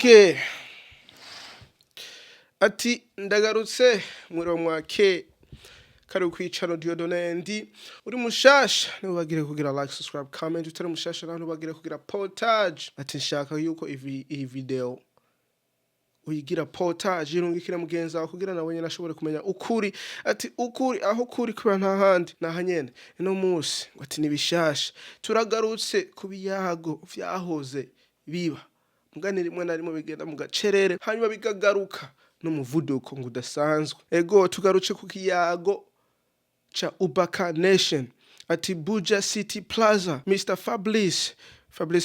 Okay. Ati ndagarutse mwiro mwake kari kwicano Diodonendi uri mushasha ntubagire kugira like subscribe comment utari mushasha naho ntubagire kugira portage ati nshaka yuko iyi video uyigira portage irungikira mugenza wawe kugira nawe nyene ashobore kumenya ukuri ati ukuri aho kuri kuba nta handi nahanyene ino musi ati nibishasha turagarutse kubiyago vyahoze biba mugani rimwe na rimwe bigenda mu gacerere hanyuma bigagaruka n'umuvuduko ngudasanzwe ego tugaruce ku kiyago cha Ubaka Nation ati Buja City Plaza Mr. FABLICE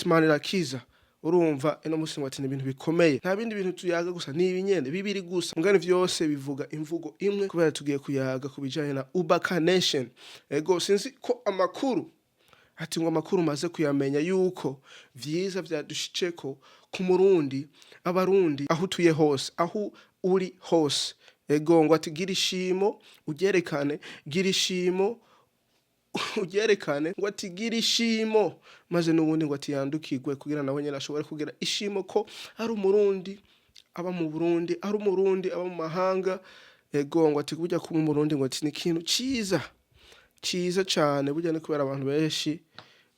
Manirakiza urumva ino musi ati ibintu bikomeye nta bindi bintu tuyaga gusa nibi nyene bibiri gusa mugani vyose bivuga imvugo imwe kubera tugiye kuyaga kubijanye na Ubaka Nation ego sinzi ko amakuru ati ngo amakuru maze kuyamenya yuko vyiza vyadushiceko ku Murundi abarundi aho tuye hose aho uri hose ego ngo ati gira ishimo ugerekane gira ishimo ugerekane ngo ati gira ishimo maze n'ubundi ngo ati yandukirwe kugira nawe nyene ashobore kugira ishimo ko ari umurundi aba mu Burundi ari umurundi aba mu mahanga ego ngo ati kujya ku Murundi ngo ati ni ikintu ciza cyane burya ni kubera abantu benshi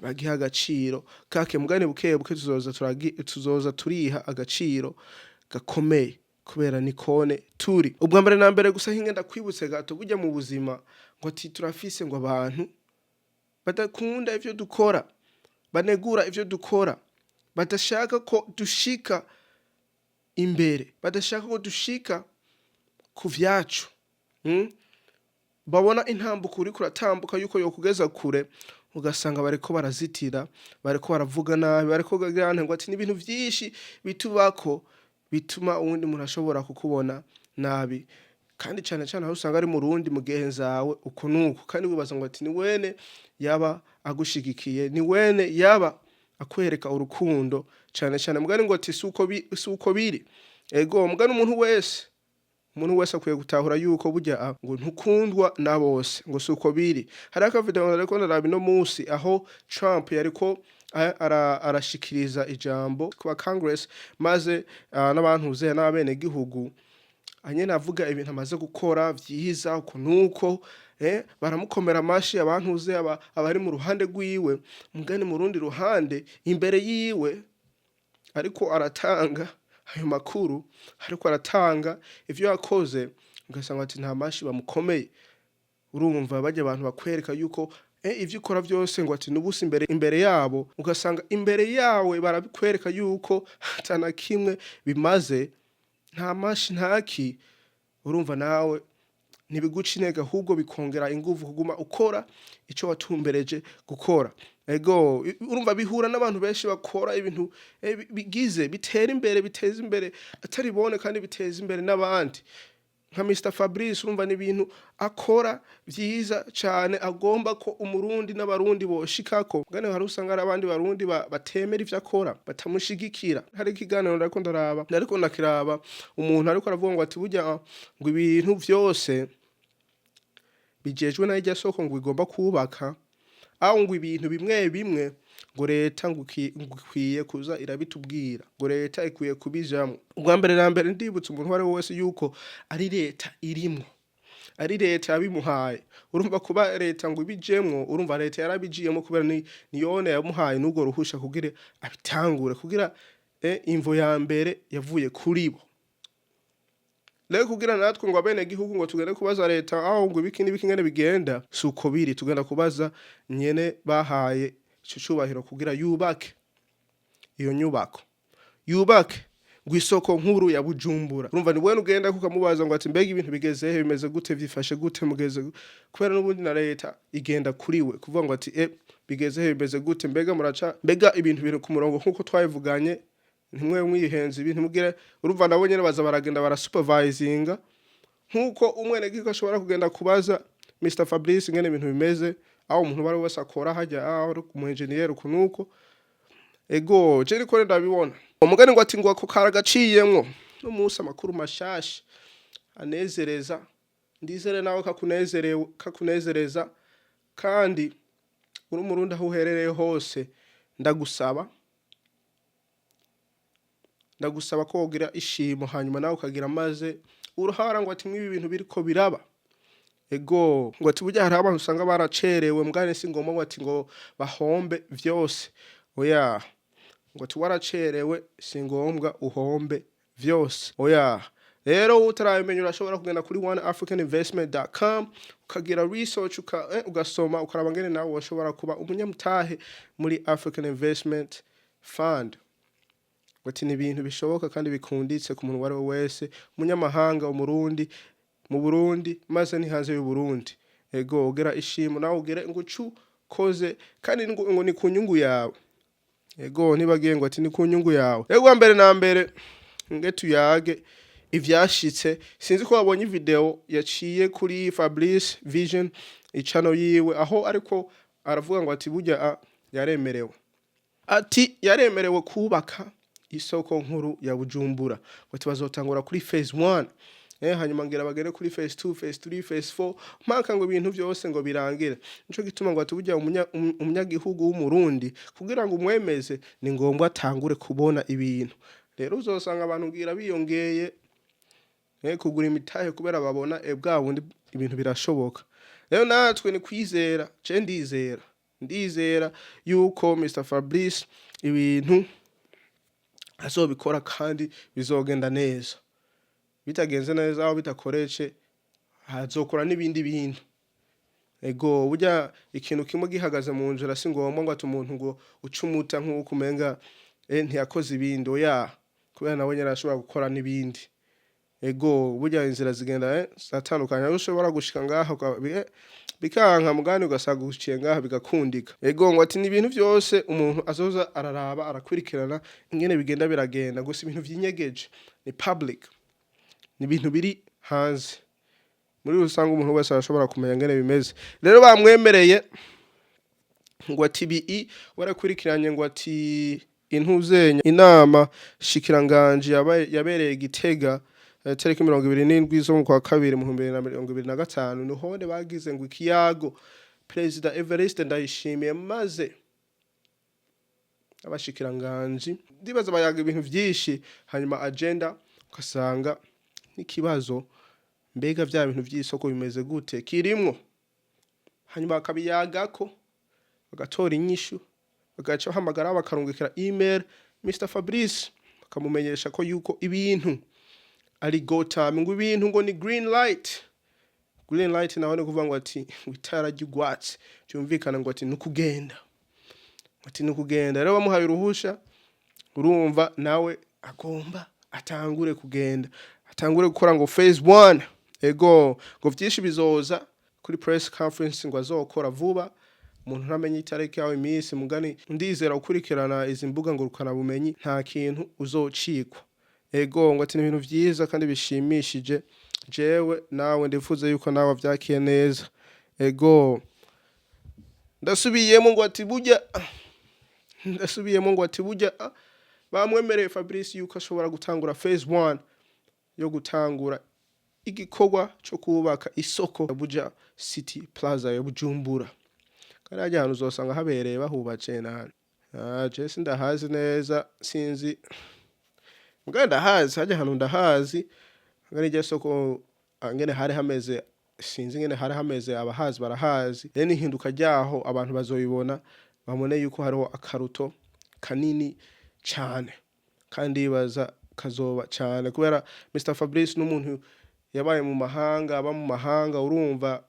bagiha agaciro kake mugane buke tuzoza turiha agaciro gakomeye kubera nikone turi ubwa mbere na mbere gusa hinge ndakwibutse gato burya mu buzima ngo ati turafise ngo abantu badakunda ivyo dukora banegura ivyo dukora badashaka ko dushika imbere badashaka ko dushika ku vyacu babona intambuko uri kuratambuka yuko yokugeza kure ugasanga bariko barazitira bariko baravuga nabi bariko gagirana ngo ati n'ibintu vyinshi bitubako bituma uwundi muntu ashobora kukubona nabi kandi cyane aho usanga ari murundi mugenzawe uko nuko kandi wibaza ngo ati ni wene yaba agushigikiye ni wene yaba akwereka urukundo cyane mugani ngo ati suko biri ego mugani umuntu wese akwiye gutahura yuko burya ngo ntukundwa na bose ngo suko biri hari aka video ariko narabi no musi aho Trump yariko arashikiriza ijambo kwa Congress maze n'abantu uze n'abene gihugu anyene avuga ibintu amaze gukora vyiza uko nuko baramukomera amashi abantu uze abari mu ruhande rwiwe mugani mu rundi ruhande imbere yiwe ariko aratanga ayo makuru ariko aratanga ivyo yakoze ugasanga ati nta mashi bamukomeye urumva baje abantu bakwereka yuko ivyo ukora vyose ngo ati nubusi imbere yabo ugasanga imbere yawe barabikwereka yuko atana kimwe bimaze nta mashi ntaki urumva nawe nibiguca intege ahubwo bikongera inguvu kuguma ukora ico watumbereje gukora ego urumva bihura n'abantu benshi bakora ibintu bigize bitera imbere biteza imbere atari bone kandi biteza imbere n'abandi nka Mr. Fabrice urumva n'ibintu akora vyiza cyane agomba ko umurundi n'abarundi boshikako ngane hari usanga ari abandi barundi batemera ivyo akora batamushigikira hari ikiganiro nariko nakiraba umuntu ariko aravuga ngo ati burya ngo ibintu vyose bijejwe na irya soko ngo igomba kubaka aho ngo ibintu bimwe ngo leta ngo ikwiye kuza irabitubwira ngo leta ikwiye kubijamwe ubwa mbere na mbere ndibutse umuntu wari wese yuko ari leta irimo ari leta yabimuhaye urumva kuba leta ngo ibijemwo urumva leta yarabijiyemo kubera niyone yamuhaye n'ubwo ruhusha kugira abitangure kugira imvo ya mbere yavuye kuri bo leo kugira natwe ngo abene gihugu ngo tugende kubaza leta aho ngo ibiki ngene bigenda suko biri tugenda kubaza nyene bahaye cyubahiro kugira yubake iyo nyubako yubake ngo isoko nkuru ya Bujumbura urumva ni wene ugenda kukamubaza ngo ati mbega ibintu bigeze bimeze gute vyifashe gute mugeze kubera n'ubundi na leta igenda kuriwe kuvuga ngo ati bigeze bimeze gute mbega ibintu biri ku murongo nkuko twabivuganye ntimwe mwihenze ibintu mugire urumva nabo nyene baza baragenda barasupervisinga nkuko umwene giko ashobora kugenda kubaza Mr. Fabrice ngene ibintu bimeze aho umuntu bari wese akora hajya aho mu engineer kunuko ego je riko ndabibona umugani ngo ati ngo ako karagaciyemwo no musa makuru mashasha anezereza ndizere nawe kakunezereza kandi uri murundi aho uherereye hose ndagusaba ndagusaba ko wogira ishimo hanyuma nawe ukagira maze uruhara ngo ati mwibi bintu biriko biraba. Ego ngo ati burya hari abantu usanga baracerewe mugane si ngomba ngo ati ngo bahombe vyose. Oya ngo ati waracerewe si ngombwa uhombe vyose. Oya rero utarabimenya urashobora kugenda kuri oneafricaninvestment.com ukagira research ugasoma ukaraba ngene nawe washobora kuba umunyamutahe muri African Investment Fund. Wati ni ibintu bishoboka kandi bikunditse ku muntu wari wese umunyamahanga umurundi mu Burundi maze ni hanze y'u Burundi. Ego ugera ishimo nawe ugere ngo koze kandi ngo ni kunyungu yawe. Ego nibagiye ngo ati ni kunyungu yawe. Ego mbere na mbere ngetu yage ivyashitse sinzi ko wabonye video yaciye kuri FABLICE Vision ichannel yiwe aho ariko aravuga ngo ati burya yaremerewe. Ati yaremerewe kubaka isoko nkuru ya Bujumbura. Ngo bazotangura kuri phase 1. Hanyuma ngira bagere kuri phase 2, phase 3, phase 4 mpaka ngo ibintu byose ngo birangire. Nico gituma ngo ati burya umunyagihugu w'umurundi kugira ngo umwemeze ni ngombwa atangure kubona ibintu. Rero uzosanga abantu ngira biyongeye kugura imitahe kubera babona bwa bundi ibintu birashoboka. Rero natwe ni kwizera, ndizera yuko Mr Fabrice ibintu azobikora kandi bizogenda neza. Bitagenze neza aho bitakoreje hazokora n'ibindi bintu. Ego burya ikintu kimwe gihagaze mu njura si ngombwa ngo ati umuntu ngo ucumuta nk'uko umenga ntiyakoze ibindi. Oya kubera nawe nyarashobora gukora n'ibindi. Ego burya inzira zigenda zatandukanye ushobora gushika ngaho bikanka mugani ugasaga guciye ngaho bigakundika. Ego ngo ati ni ibintu byose umuntu azoza araraba arakurikirana ingene bigenda biragenda gusa ibintu vyinyegeje ni public ni ibintu biri hanze muri usanga umuntu wese arashobora kumenya ngene bimeze. Rero bamwemereye ngo ati bi warakurikiranye ngo ati intuzenya inama shikiranganje yabereye Gitega tariki 27 zo mu kwa kabiri mu 2025 nuhone bagize ngo ikiyago President Evariste Ndayishimiye maze abashikiranganje ndibaza bayaga ibintu vyinshi hanyuma agenda ukasanga n'ikibazo mbega vya bintu vy'isoko bimeze gute kirimwo hanyuma akabiyagako bagatora inyishu bagaca hamagara bakarungikira email Mr Fabrice bakamumenyesha ko yuko ibintu ari go time ngo ibintu ngo ni green light naho ne kuvuga ngo ati witara ry'ugwatsi cyumvikana ngo ati nukugenda rero bamuhaye uruhusha urumva nawe agomba atangure kugenda atangure gukora ngo phase 1. Ego ngo vyinshi bizoza kuri press conference ngo azokora vuba umuntu ntamenye itariki yawe iminsi mugani ndizera ukurikirana izi mbuga ngo rukana bumenyi nta kintu uzocikwa. Ego ngo ati ibintu vyiza kandi bishimishije jewe nawe ndifuze yuko nawe vyakiye neza. Ego ndasubiyemo ngo ati burya bamwemereye Fabrice yuko ashobora gutangura phase 1 yo gutangura igikorwa cyo kubaka isoko ya Buja City Plaza ya Bujumbura. Kandi ajya hano uzosanga habereye bahubace nane. Jesse ndahazi neza sinzi muganda ndahazi hajya hano ndahazi ngari je soko ngene hari hameze sinzi ngene hari hameze abahazi barahazi rene hinduka ryaho abantu bazoyibona bamone yuko hariho akaruto kanini cyane kandi baza kazoba cyane kubera Mr Fabrice n'umuntu yabaye mu mahanga aba mu mahanga urumva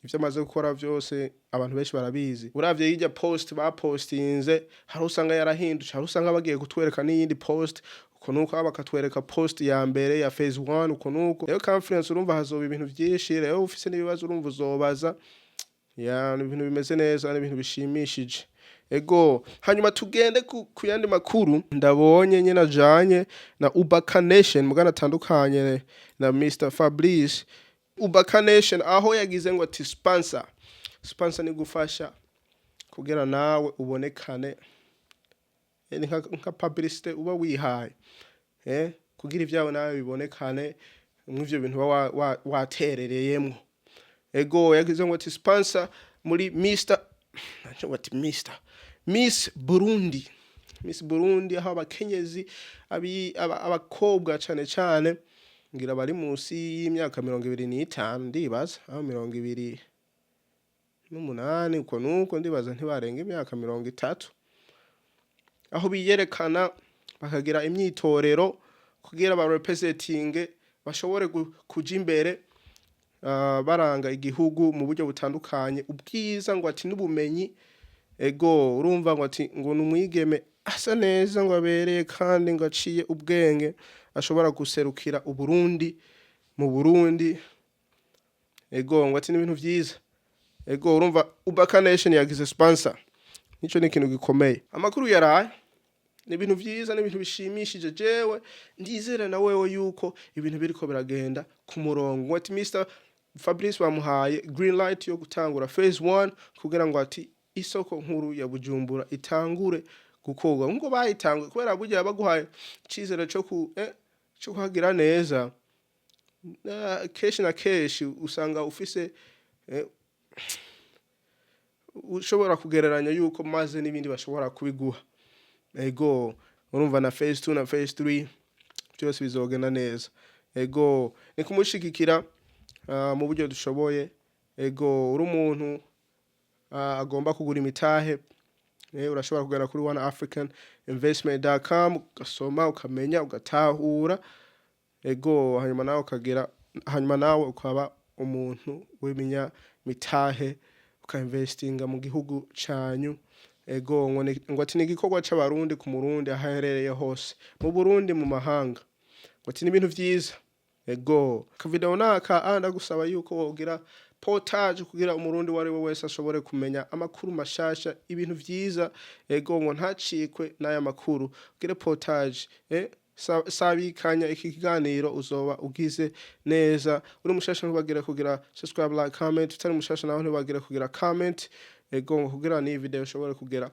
ivyo amaze gukora vyose abantu benshi barabizi. Uravye yijya post bapostinze hari usanga yarahindutse hari usanga bagiye gutwereka n'iyindi post uko nuko bakatwereka post ya mbere ya phase 1 uko nuko rero conference urumva hazoba ibintu byinshi rero ufise n'ibibazo urumva uzobaza ya ibintu bimeze neza n'ibintu bishimishije. Ego hanyuma tugende ku yandi makuru ndabonye nyina janye na Ubaka Nation mugana tandukanye na Mr Fabrice. Ubaka Nation aho yagize ngo ati sponsor ni gufasha kugira nawe ubonekane nka publicity uba wihaye kugira ivyawe nawe bibonekane mw'ivyo bintu waterereyemo. Ego yagize ngo ati sponsor muri Miss Burundi Miss Burundi aho abakenyezi abakobwa cane cane ngira bari munsi y'imyaka 25 ndibaza aho 28 uko nuko ndibaza ntibarenga imyaka 30 aho biyerekana bakagira imyitorero kugira ba representing bashobore kuja imbere baranga igihugu mu buryo butandukanye ubwiza ngo ati n'ubumenyi ego urumva ngo ati ngo numwigeme asa neza ngo abereye kandi ngo aciye ubwenge ashobora guserukira Uburundi mu Burundi ego ngo ati n'ibintu vyiza ego urumva Ubaka Nation yagize sponsor nico ni ikintu gikomeye amakuru yaraye ni ibintu vyiza ni ibintu bishimishije jewe ndizera na wewe yuko ibintu biriko biragenda ku murongo ati Mr Fabrice bamuhaye green light yo gutangura phase 1 kugira ngo ati isoko nkuru ya Bujumbura itangure gukorwa ngo bayitanguye kubera burya baguhaye cizere cyo kuhagira neza keshi na keshi usanga ufise ushobora kugereranya yuko maze n'ibindi bashobora kubiguha ego urumva na phase 2 na phase 3 byose bizogenda neza ego ni kumushigikira mu buryo dushoboye ego uri umuntu agomba kugura imitahe urashobora kugana kuri oneafricaninvestment.com ugasoma ukamenya ugatahura ego hanyuma nawe ukaba umuntu w'iminya mitahe ukainvestinga mu gihugu canyu ego ngo ati nigikorwa c'abarundi ku murundi aherereye hose mu Burundi mu mahanga ngo ati n'ibintu vyiza ego ka video naka ndagusaba yuko wogira portage kugira umurundi wari we wese ashobore kumenya amakuru mashasha ibintu vyiza ego ngo ntacikwe n'aya makuru ugire portage sabikanya iki kiganiro uzoba ugize neza uri mushasha ntubagira kugira subscribe like comment utari mushasha naho ntubagira kugira comment ego ngo kugira ni video ushobore kugera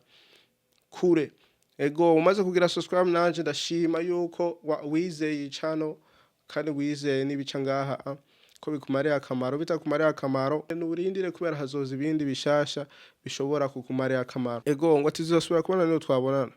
kure ego umaze kugira subscribe nanje ndashima yuko wizeye channel kandi wizeye nibica ngaha ko bikumariye akamaro bitakumariye akamaro n'urindire kubera hazoza ibindi bishasha bishobora kukumariye akamaro ego ngo atizosubira kubona niyo twabonana